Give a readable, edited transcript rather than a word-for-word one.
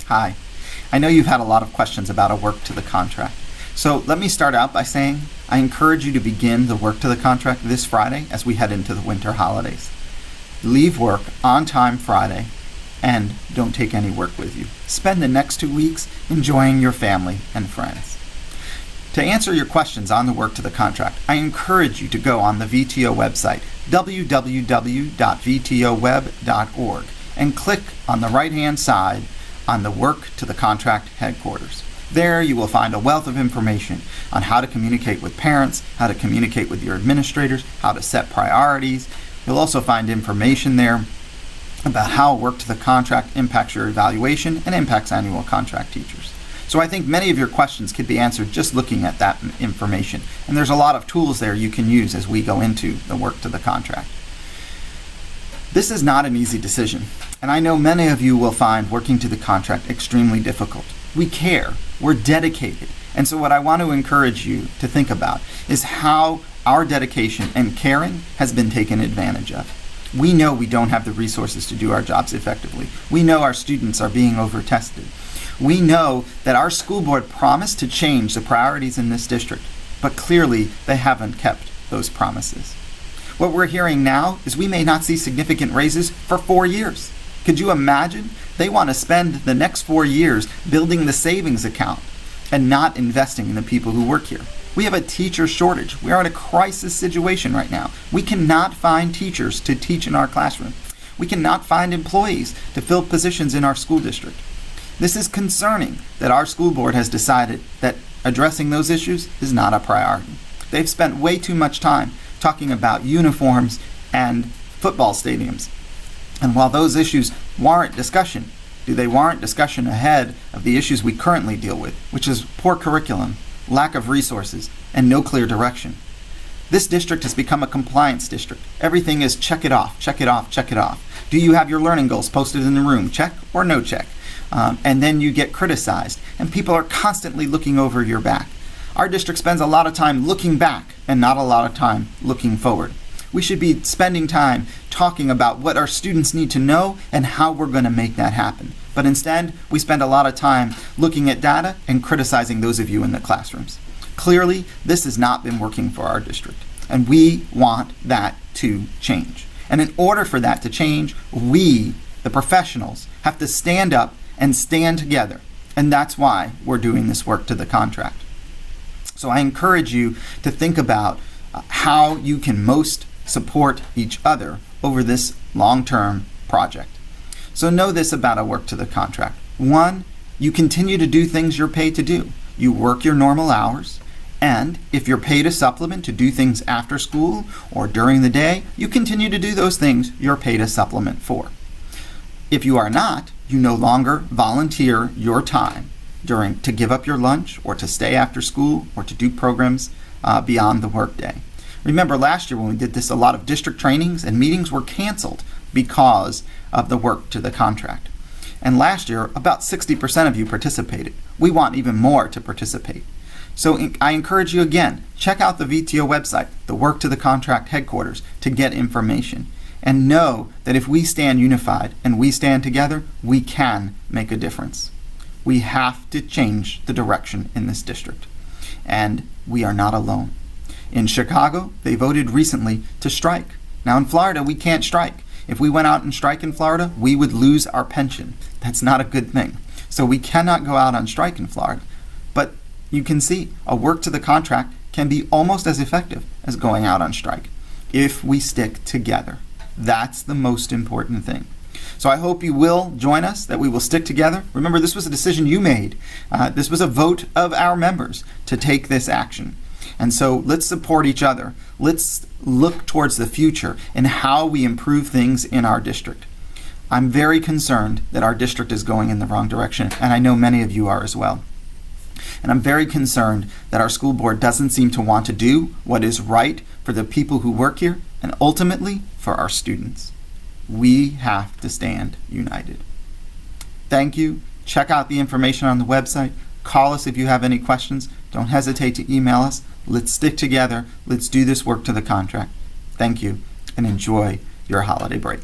Hi. I know you've had a lot of questions about a work to the contract. So let me start out by saying I encourage you to begin the work to the contract this Friday as we head into the winter holidays. Leave work on time Friday and don't take any work with you. Spend the next 2 weeks enjoying your family and friends. To answer your questions on the work to the contract, I encourage you to go on the VTO website, www.vtoweb.org, and click on the right-hand side on the Work to the Contract headquarters. There you will find a wealth of information on how to communicate with parents, how to communicate with your administrators, how to set priorities. You'll also find information there about how work to the contract impacts your evaluation and impacts annual contract teachers. So I think many of your questions could be answered just looking at that information. And there's a lot of tools there you can use as we go into the work to the contract. This is not an easy decision, and I know many of you will find working to the contract extremely difficult. We care, we're dedicated, and so what I want to encourage you to think about is how our dedication and caring has been taken advantage of. We know we don't have the resources to do our jobs effectively. We know our students are being over-tested. We know that our school board promised to change the priorities in this district, but clearly they haven't kept those promises. What we're hearing now is we may not see significant raises for 4 years. Could you imagine? They want to spend the next 4 years building the savings account and not investing in the people who work here. We have a teacher shortage. We are in a crisis situation right now. We cannot find teachers to teach in our classroom. We cannot find employees to fill positions in our school district. This is concerning that our school board has decided that addressing those issues is not a priority. They've spent way too much time talking about uniforms and football stadiums. And while those issues warrant discussion, do they warrant discussion ahead of the issues we currently deal with, which is poor curriculum, lack of resources, and no clear direction? This district has become a compliance district. Everything is check it off, check it off, check it off. Do you have your learning goals posted in the room? Check or no check? And then you get criticized, and people are constantly looking over your back. Our district spends a lot of time looking back and not a lot of time looking forward. We should be spending time talking about what our students need to know and how we're going to make that happen. But instead, we spend a lot of time looking at data and criticizing those of you in the classrooms. Clearly, this has not been working for our district, and we want that to change. And in order for that to change, we, the professionals, have to stand up and stand together. And that's why we're doing this work to the contract. So I encourage you to think about how you can most support each other over this long-term project. So know this about a work to the contract. 1, you continue to do things you're paid to do. You work your normal hours, and if you're paid a supplement to do things after school or during the day, you continue to do those things you're paid a supplement for. If you are not, you no longer volunteer your time to give up your lunch or to stay after school or to do programs beyond the workday. Remember last year when we did this, a lot of district trainings and meetings were canceled because of the work to the contract. And last year, about 60% of you participated. We want even more to participate. So I encourage you again, check out the VTO website, the Work to the Contract headquarters, to get information. And know that if we stand unified and we stand together, we can make a difference. We have to change the direction in this district. And we are not alone. In Chicago, they voted recently to strike. Now in Florida, we can't strike. If we went out and strike in Florida, we would lose our pension. That's not a good thing. So we cannot go out on strike in Florida. But you can see a work to the contract can be almost as effective as going out on strike if we stick together. That's the most important thing. So I hope you will join us, that we will stick together. Remember, this was a decision you made. This was a vote of our members to take this action. And so let's support each other. Let's look towards the future and how we improve things in our district. I'm very concerned that our district is going in the wrong direction, and I know many of you are as well. And I'm very concerned that our school board doesn't seem to want to do what is right for the people who work here and ultimately for our students. We have to stand united. Thank you. Check out the information on the website. Call us if you have any questions. Don't hesitate to email us. Let's stick together. Let's do this work to the contract. Thank you, and enjoy your holiday break.